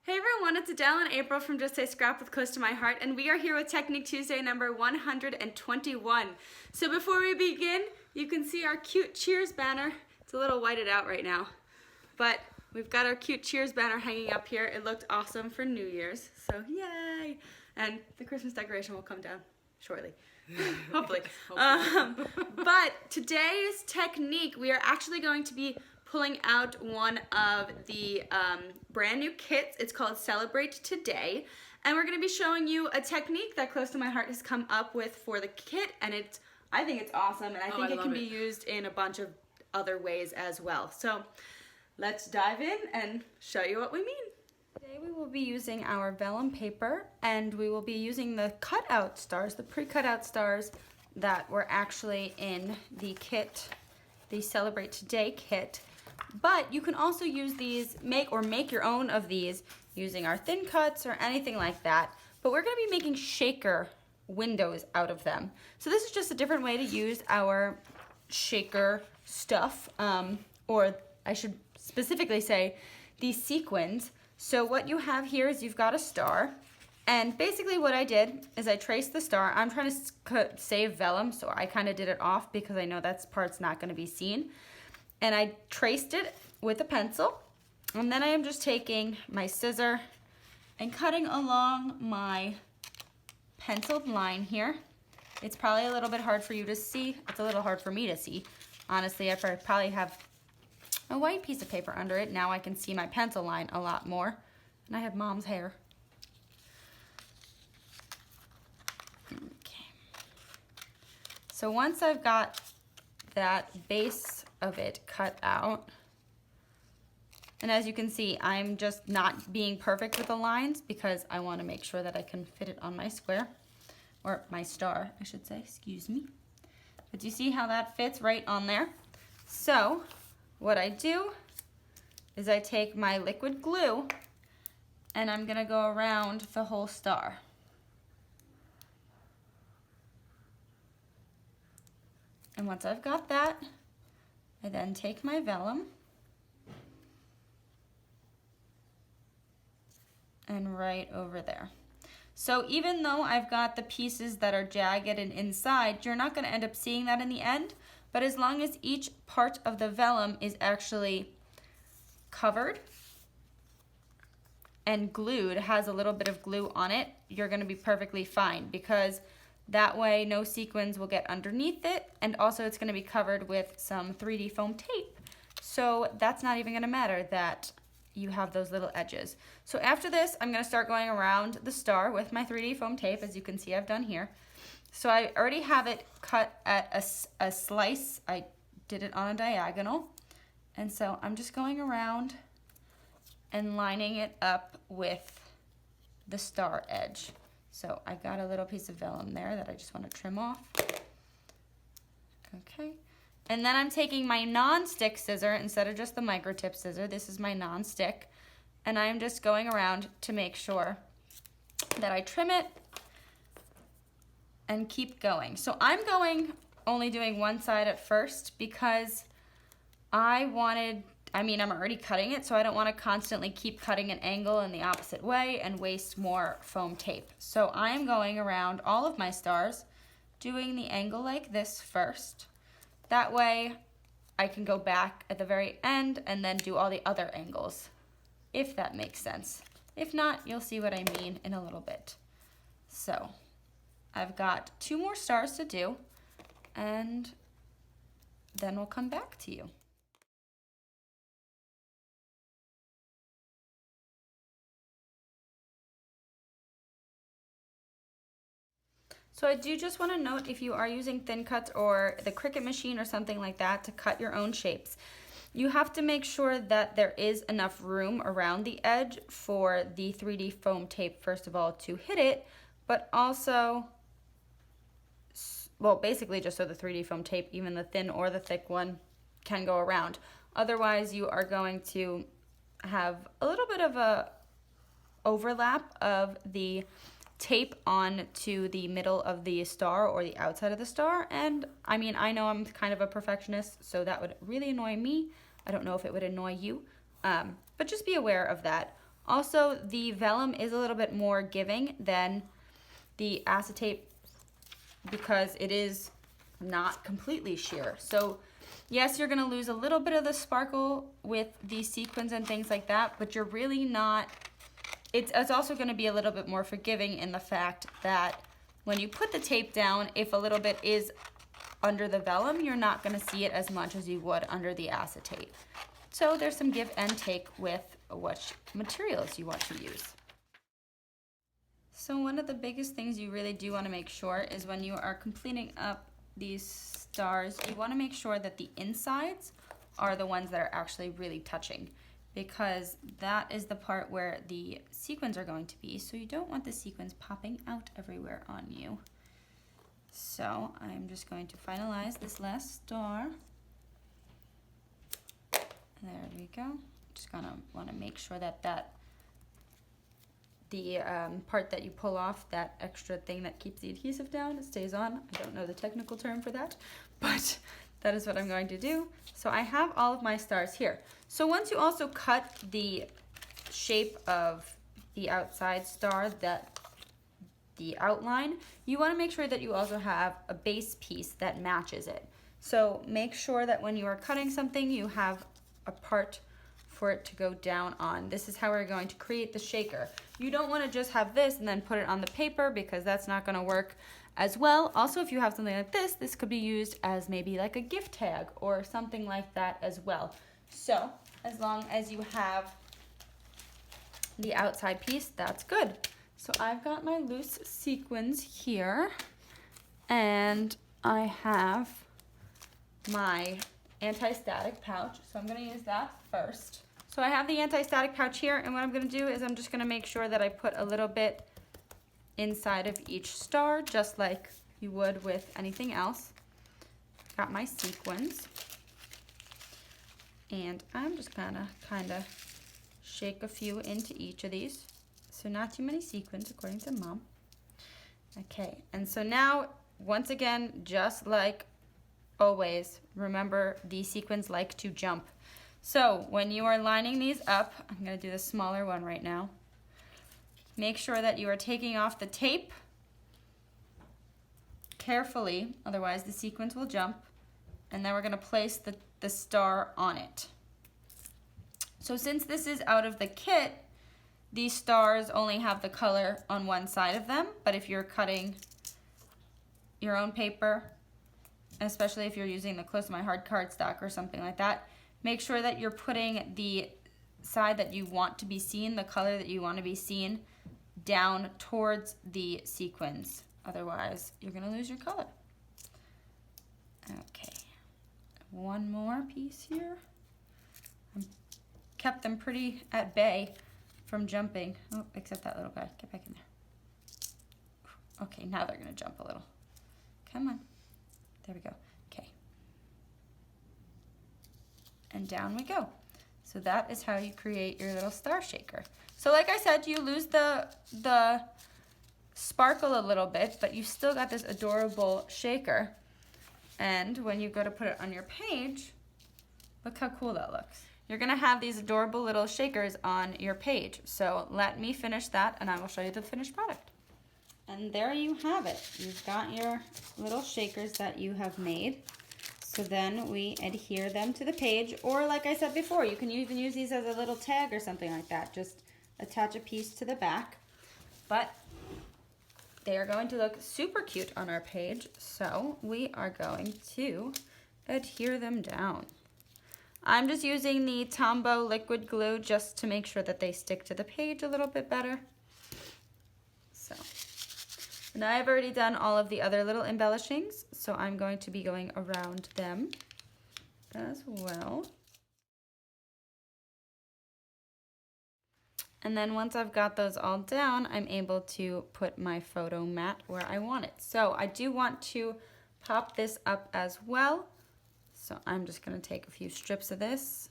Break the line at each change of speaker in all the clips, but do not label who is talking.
Hey everyone, it's Adele and April from Just Say Scrap with Close to My Heart, and we are here with Technique Tuesday number 121. So before we begin, you can see our cute cheers banner. It's a little whited out right now, but we've got our cute cheers banner hanging up here. It looked awesome for New Year's, so yay! And the Christmas decoration will come down shortly. Hopefully. But today's technique, we are actually going to be pulling out one of the brand new kits. It's called Celebrate Today. And we're going to be showing you a technique that Close to My Heart has come up with for the kit. And I think it's awesome. And I think it can be used in a bunch of other ways as well. So let's dive in and show you what we mean. Today we will be using our vellum paper, and we will be using the cutout stars, the pre-cut out stars that were actually in the kit, the Celebrate Today kit. But you can also use these, make your own of these using our thin cuts or anything like that. But we're going to be making shaker windows out of them. So this is just a different way to use our shaker stuff, or I should specifically say these sequins. So what you have here is you've got a star, and basically what I did is I traced the star. I'm trying to save vellum, so I kind of did it off because I know that part's not going to be seen. And I traced it with a pencil, and then I am just taking my scissor and cutting along my penciled line here. It's probably a little bit hard for you to see. It's a little hard for me to see. Honestly, I probably have a white piece of paper under it. Now I can see my pencil line a lot more. And I have mom's hair. Okay. So once I've got that base of it cut out, and as you can see, I'm just not being perfect with the lines because I want to make sure that I can fit it on my square, or my star, I should say, excuse me. But do you see how that fits right on there? So what I do is I take my liquid glue and I'm gonna go around the whole star. And once I've got that, I then take my vellum and right over there. So even though I've got the pieces that are jagged and inside, you're not going to end up seeing that in the end, but as long as each part of the vellum is actually covered and glued, has a little bit of glue on it, you're going to be perfectly fine, because that way no sequins will get underneath it, and also it's going to be covered with some 3D foam tape. So that's not even going to matter that you have those little edges. So after this, I'm going to start going around the star with my 3D foam tape, as you can see I've done here. So I already have it cut at a slice. I did it on a diagonal. And so I'm just going around and lining it up with the star edge. So I got a little piece of vellum there that I just want to trim off. Okay. And then I'm taking my non-stick scissor instead of just the micro tip scissor. This is my non-stick. And I'm just going around to make sure that I trim it and keep going. So I'm only doing one side at first because I'm already cutting it, so I don't want to constantly keep cutting an angle in the opposite way and waste more foam tape. So I am going around all of my stars, doing the angle like this first. That way I can go back at the very end and then do all the other angles, if that makes sense. If not, you'll see what I mean in a little bit. So I've got 2 more stars to do, and then we'll come back to you. So I do just want to note, if you are using thin cuts or the Cricut machine or something like that to cut your own shapes, you have to make sure that there is enough room around the edge for the 3D foam tape, first of all, to hit it, but also, well, basically just so the 3D foam tape, even the thin or the thick one, can go around. Otherwise, you are going to have a little bit of a overlap of the tape on to the middle of the star or the outside of the star. And I mean, I know I'm kind of a perfectionist, so that would really annoy me. I don't know if it would annoy you, but just be aware of that. Also, the vellum is a little bit more giving than the acetate because it is not completely sheer. So yes, you're gonna lose a little bit of the sparkle with the sequins and things like that, but you're really not, it's also gonna be a little bit more forgiving in the fact that when you put the tape down, if a little bit is under the vellum, you're not gonna see it as much as you would under the acetate. So there's some give and take with which materials you want to use. So one of the biggest things you really do want to make sure is when you are completing up these stars, you want to make sure that the insides are the ones that are actually really touching, because that is the part where the sequins are going to be. So you don't want the sequins popping out everywhere on you. So I'm just going to finalize this last star. There we go. Just gonna want to make sure that the part that you pull off, that extra thing that keeps the adhesive down, it stays on. I don't know the technical term for that, but that is what I'm going to do. So I have all of my stars here. So once you also cut the shape of the outside star, the outline, you want to make sure that you also have a base piece that matches it. So make sure that when you are cutting something, you have a part for it to go down on. This is how we're going to create the shaker. You don't want to just have this and then put it on the paper, because that's not going to work as well. Also, if you have something like this could be used as maybe like a gift tag or something like that as well. So as long as you have the outside piece, that's good. So I've got my loose sequins here, and I have my anti-static pouch, so I'm going to use that first. So I have the anti-static pouch here, and what I'm going to do is I'm just going to make sure that I put a little bit inside of each star, just like you would with anything else. Got my sequins, and I'm just gonna kind of shake a few into each of these. So not too many sequins, according to Mom. Okay, and so now, once again, just like always, remember the sequins like to jump. So when you are lining these up, I'm going to do the smaller one right now. Make sure that you are taking off the tape carefully, otherwise the sequins will jump. And then we're going to place the star on it. So since this is out of the kit, these stars only have the color on one side of them, but if you're cutting your own paper, especially if you're using the Close to My Heart cardstock or something like that, make sure that you're putting the side that you want to be seen, the color that you want to be seen, down towards the sequins. Otherwise, you're going to lose your color. Okay, one more piece here. I kept them pretty at bay from jumping. Oh, except that little guy. Get back in there. Okay, now they're going to jump a little. Come on. There we go. Okay. And down we go. So that is how you create your little star shaker. So like I said, you lose the sparkle a little bit, but you still got this adorable shaker. And when you go to put it on your page, look how cool that looks. You're gonna have these adorable little shakers on your page. So let me finish that and I will show you the finished product. And there you have it. You've got your little shakers that you have made. So then we adhere them to the page, or like I said before, you can even use these as a little tag or something like that. Just attach a piece to the back. But they are going to look super cute on our page, so we are going to adhere them down. I'm just using the Tombow liquid glue just to make sure that they stick to the page a little bit better. So, and I've already done all of the other little embellishings, so I'm going to be going around them as well. And then once I've got those all down, I'm able to put my photo mat where I want it. So I do want to pop this up as well. So I'm just gonna take a few strips of this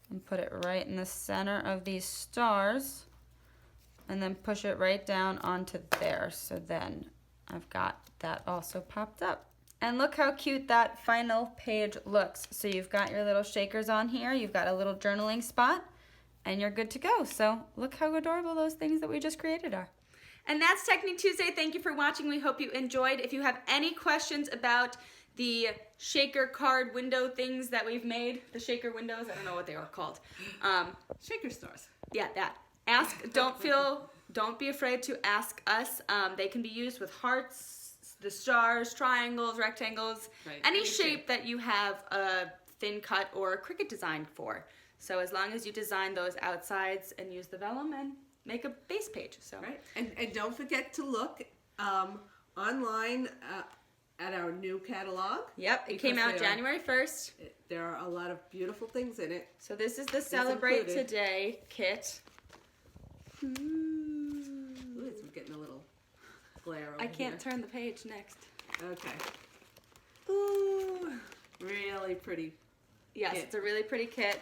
and put it right in the center of these stars and then push it right down onto there. So then I've got that also popped up. And look how cute that final page looks. So you've got your little shakers on here, you've got a little journaling spot, and you're good to go. So look how adorable those things that we just created are. And that's Technique Tuesday. Thank you for watching. We hope you enjoyed. If you have any questions about the shaker card window things that we've made, the shaker windows, I don't know what they are called.
Shaker stars.
Yeah, that. Don't be afraid to ask us. They can be used with hearts, the stars, triangles, rectangles,
right.
any shape that you have a thin cut or a Cricut design for. So as long as you design those outsides and use the vellum and make a base page. So
right, and don't forget to look online at our new catalog.
Yep, it came out January 1st.
There are a lot of beautiful things in it.
So this is the Celebrate Today kit.
Ooh, it's getting a little glare over
I can't turn the page next.
Okay. Ooh, really pretty.
Yes,
kit.
It's a really pretty kit.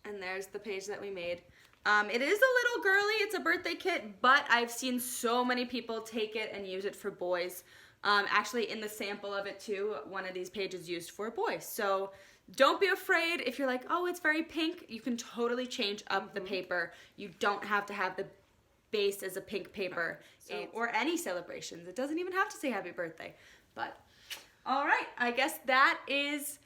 And there's the page that we made. It is a little girly. It's a birthday kit, but I've seen so many people take it and use it for boys. Actually, in the sample of it too, one of these pages used for a boy. So don't be afraid if you're like, oh, it's very pink. You can totally change up the paper. You don't have to have the base as a pink paper or any celebrations. It doesn't even have to say happy birthday. But all right, I guess that is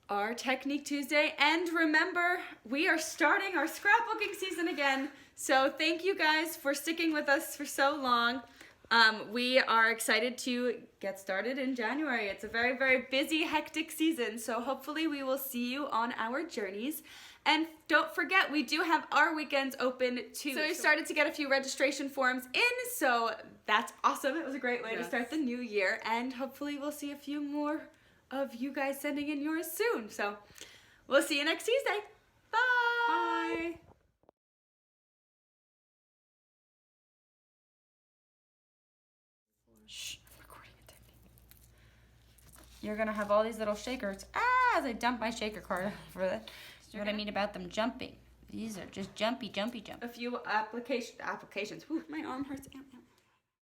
our Technique Tuesday. And remember, we are starting our scrapbooking season again. So thank you guys for sticking with us for so long. We are excited to get started in January. It's a very, very busy, hectic season. So hopefully we will see you on our journeys. And don't forget, we do have our weekends open too. So we started to get a few registration forms in. So that's awesome. It was a great way to start the new year. And hopefully we'll see a few more of you guys sending in yours soon. So we'll see you next Tuesday. Bye.
Bye.
Shh, I'm recording a technique. You're gonna have all these little shakers. As I dump my shaker card for that. What I mean about them jumping. These are just jumpy, jumpy, jump. A few applications. Whew, my arm hurts. Ow, ow.